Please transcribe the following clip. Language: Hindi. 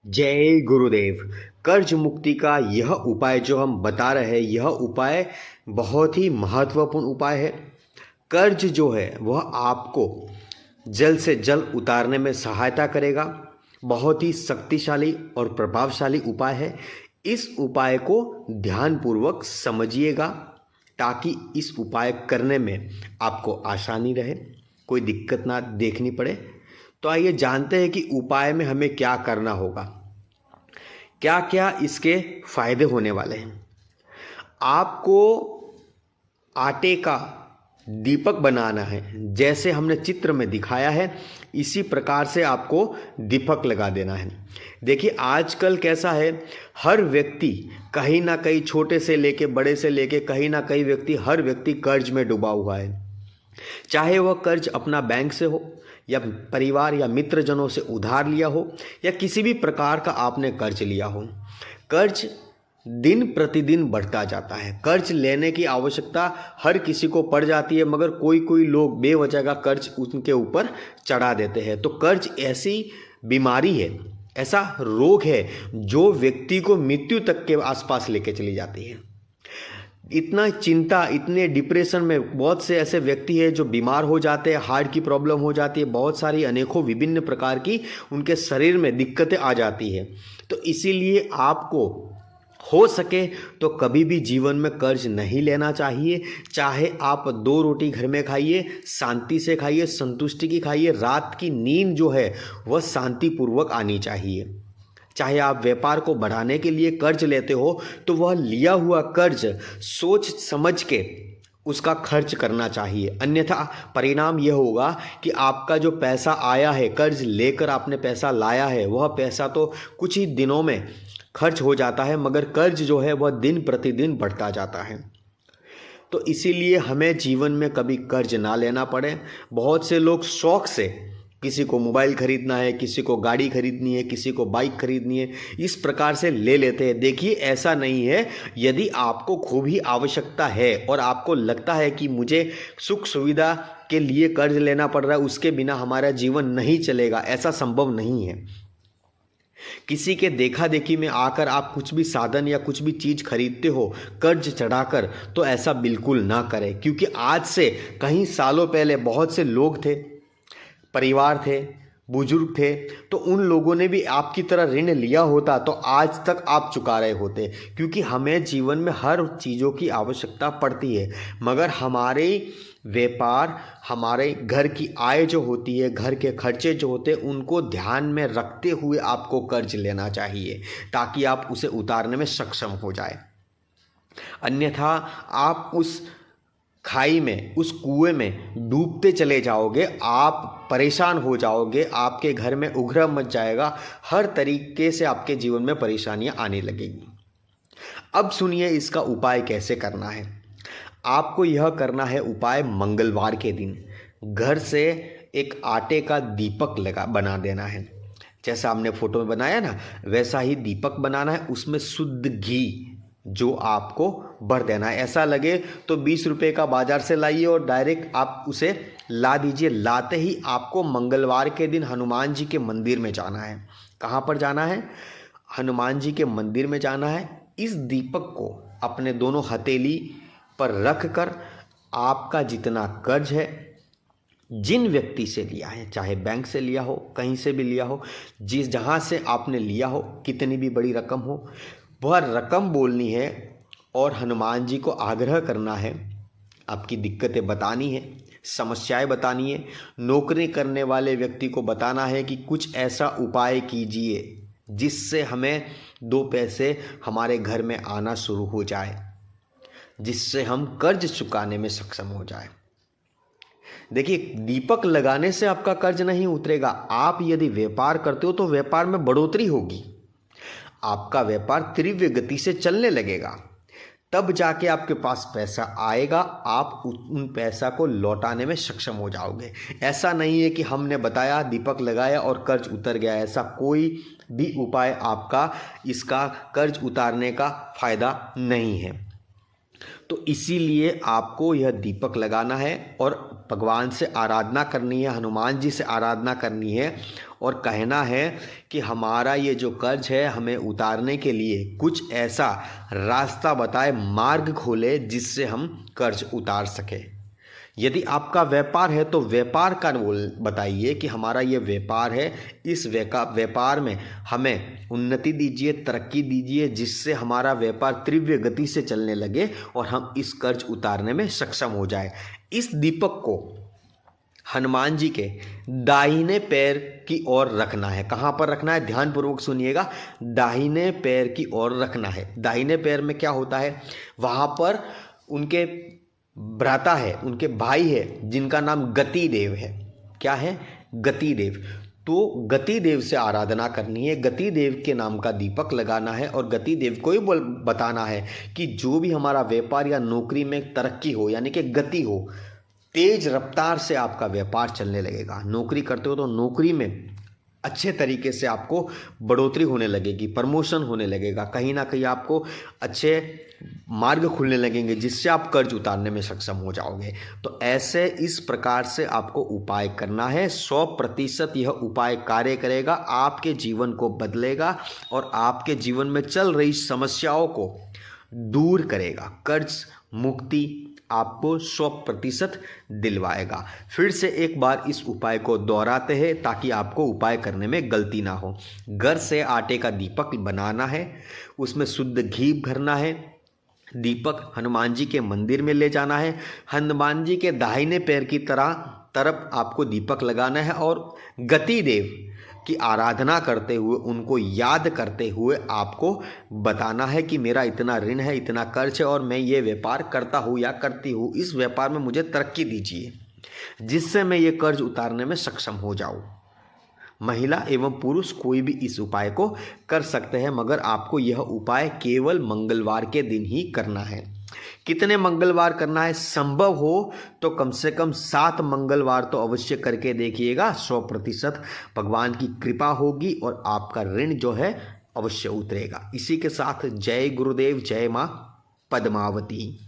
जय गुरुदेव। कर्ज मुक्ति का यह उपाय जो हम बता रहे हैं, यह उपाय बहुत ही महत्वपूर्ण उपाय है। कर्ज जो है वह आपको जल्द से जल्द उतारने में सहायता करेगा। बहुत ही शक्तिशाली और प्रभावशाली उपाय है। इस उपाय को ध्यानपूर्वक समझिएगा ताकि इस उपाय करने में आपको आसानी रहे, कोई दिक्कत ना देखनी पड़े। तो आइए जानते हैं कि उपाय में हमें क्या करना होगा, क्या क्या इसके फायदे होने वाले हैं। आपको आटे का दीपक बनाना है, जैसे हमने चित्र में दिखाया है इसी प्रकार से आपको दीपक लगा देना है। देखिए आजकल कैसा है, हर व्यक्ति कहीं ना कहीं, छोटे से लेके बड़े से लेके कहीं ना कहीं व्यक्ति, हर व्यक्ति कर्ज में डूबा हुआ है। चाहे वह कर्ज अपना बैंक से हो या परिवार या मित्रजनों से उधार लिया हो या किसी भी प्रकार का आपने कर्ज लिया हो। कर्ज दिन प्रतिदिन बढ़ता जाता है। कर्ज लेने की आवश्यकता हर किसी को पड़ जाती है, मगर कोई कोई लोग बेवजह का कर्ज उनके ऊपर चढ़ा देते हैं। तो कर्ज ऐसी बीमारी है, ऐसा रोग है जो व्यक्ति को मृत्यु तक के आसपास लेके चली जाती है। इतना चिंता, इतने डिप्रेशन में बहुत से ऐसे व्यक्ति हैं जो बीमार हो जाते हैं, हार्ट की प्रॉब्लम हो जाती है, बहुत सारी अनेकों विभिन्न प्रकार की उनके शरीर में दिक्कतें आ जाती है। तो इसीलिए आपको हो सके तो कभी भी जीवन में कर्ज नहीं लेना चाहिए। चाहे आप 2 रोटी घर में खाइए, शांति से खाइए, संतुष्टि की खाइए। रात की नींद जो है वह शांतिपूर्वक आनी चाहिए। चाहे आप व्यापार को बढ़ाने के लिए कर्ज लेते हो तो वह लिया हुआ कर्ज सोच समझ के उसका खर्च करना चाहिए, अन्यथा परिणाम यह होगा कि आपका जो पैसा आया है, कर्ज लेकर आपने पैसा लाया है, वह पैसा तो कुछ ही दिनों में खर्च हो जाता है, मगर कर्ज जो है वह दिन प्रतिदिन बढ़ता जाता है। तो इसीलिए हमें जीवन में कभी कर्ज ना लेना पड़े। बहुत से लोग शौक से, किसी को मोबाइल खरीदना है, किसी को गाड़ी खरीदनी है, किसी को बाइक खरीदनी है, इस प्रकार से ले लेते हैं। देखिए ऐसा नहीं है। यदि आपको खूब ही आवश्यकता है और आपको लगता है कि मुझे सुख सुविधा के लिए कर्ज लेना पड़ रहा है, उसके बिना हमारा जीवन नहीं चलेगा, ऐसा संभव नहीं है। किसी के देखा देखी में आकर आप कुछ भी साधन या कुछ भी चीज़ खरीदते हो कर्ज चढ़ाकर, तो ऐसा बिल्कुल ना करें। क्योंकि आज से कई सालों पहले बहुत से लोग थे, परिवार थे, बुजुर्ग थे, तो उन लोगों ने भी आपकी तरह ऋण लिया होता तो आज तक आप चुका रहे होते। क्योंकि हमें जीवन में हर चीज़ों की आवश्यकता पड़ती है, मगर हमारे व्यापार, हमारे घर की आय जो होती है, घर के खर्चे जो होते हैं, उनको ध्यान में रखते हुए आपको कर्ज लेना चाहिए ताकि आप उसे उतारने में सक्षम हो जाए। अन्यथा आप उस खाई में, उस कुएं में डूबते चले जाओगे, आप परेशान हो जाओगे, आपके घर में उघरा मच जाएगा, हर तरीके से आपके जीवन में परेशानियां आने लगेगी। अब सुनिए इसका उपाय कैसे करना है। आपको यह करना है उपाय, मंगलवार के दिन घर से एक आटे का दीपक बना देना है। जैसा हमने फोटो में बनाया ना, वैसा ही दीपक बनाना है। उसमें शुद्ध घी जो आपको भर देना है। ऐसा लगे तो 20 रुपये का बाजार से लाइए और डायरेक्ट आप उसे ला दीजिए। लाते ही आपको मंगलवार के दिन हनुमान जी के मंदिर में जाना है। कहाँ पर जाना है? हनुमान जी के मंदिर में जाना है। इस दीपक को अपने दोनों हथेली पर रख कर आपका जितना कर्ज है, जिन व्यक्ति से लिया है, चाहे बैंक से लिया हो, कहीं से भी लिया हो, जहाँ से आपने लिया हो, कितनी भी बड़ी रकम हो, वह रकम बोलनी है और हनुमान जी को आग्रह करना है। आपकी दिक्कतें बतानी है, समस्याएं बतानी है। नौकरी करने वाले व्यक्ति को बताना है कि कुछ ऐसा उपाय कीजिए जिससे हमें 2 पैसे हमारे घर में आना शुरू हो जाए, जिससे हम कर्ज चुकाने में सक्षम हो जाए। देखिए दीपक लगाने से आपका कर्ज नहीं उतरेगा। आप यदि व्यापार करते हो तो व्यापार में बढ़ोतरी होगी, आपका व्यापार तीव्र गति से चलने लगेगा, तब जाके आपके पास पैसा आएगा, आप उन पैसा को लौटाने में सक्षम हो जाओगे। ऐसा नहीं है कि हमने बताया, दीपक लगाया और कर्ज उतर गया। ऐसा कोई भी उपाय आपका इसका कर्ज उतारने का फायदा नहीं है। तो इसीलिए आपको यह दीपक लगाना है और भगवान से आराधना करनी है, हनुमान जी से आराधना करनी है और कहना है कि हमारा ये जो कर्ज है हमें उतारने के लिए कुछ ऐसा रास्ता बताए, मार्ग खोले जिससे हम कर्ज उतार सके। यदि आपका व्यापार है तो व्यापार का बताइए कि हमारा ये व्यापार है, इस व्यापार में हमें उन्नति दीजिए, तरक्की दीजिए, जिससे हमारा व्यापार तीव्र गति से चलने लगे और हम इस कर्ज उतारने में सक्षम हो जाए। इस दीपक को हनुमान जी के दाहिने पैर की ओर रखना है। कहाँ पर रखना है? ध्यानपूर्वक सुनिएगा, दाहिने पैर की ओर रखना है। दाहिने पैर में क्या होता है? वहाँ पर उनके भ्राता है, उनके भाई है जिनका नाम गति देव है। क्या है? गति देव। तो गति देव से आराधना करनी है, गति देव के नाम का दीपक लगाना है और गति देव को ही बताना है कि जो भी हमारा व्यापार या नौकरी में तरक्की हो, यानी कि गति हो, तेज रफ्तार से आपका व्यापार चलने लगेगा। नौकरी करते हो तो नौकरी में अच्छे तरीके से आपको बढ़ोतरी होने लगेगी, प्रमोशन होने लगेगा, कहीं ना कहीं आपको अच्छे मार्ग खुलने लगेंगे जिससे आप कर्ज उतारने में सक्षम हो जाओगे। तो ऐसे इस प्रकार से आपको उपाय करना है। 100% यह उपाय कार्य करेगा, आपके जीवन को बदलेगा और आपके जीवन में चल रही समस्याओं को दूर करेगा। कर्ज मुक्ति आपको 100% दिलवाएगा। फिर से एक बार इस उपाय को दोहराते हैं ताकि आपको उपाय करने में गलती ना हो। घर से आटे का दीपक बनाना है, उसमें शुद्ध घी भरना है, दीपक हनुमान जी के मंदिर में ले जाना है, हनुमान जी के दाहिने पैर की तरफ आपको दीपक लगाना है और गति देव की आराधना करते हुए, उनको याद करते हुए आपको बताना है कि मेरा इतना ऋण है, इतना कर्ज है और मैं ये व्यापार करता हूँ या करती हूँ, इस व्यापार में मुझे तरक्की दीजिए जिससे मैं ये कर्ज उतारने में सक्षम हो जाऊँ। महिला एवं पुरुष कोई भी इस उपाय को कर सकते हैं, मगर आपको यह उपाय केवल मंगलवार के दिन ही करना है। कितने मंगलवार करना है? संभव हो तो कम से कम 7 मंगलवार तो अवश्य करके देखिएगा। 100% भगवान की कृपा होगी और आपका ऋण जो है अवश्य उतरेगा। इसी के साथ जय गुरुदेव, जय माँ पद्मावती।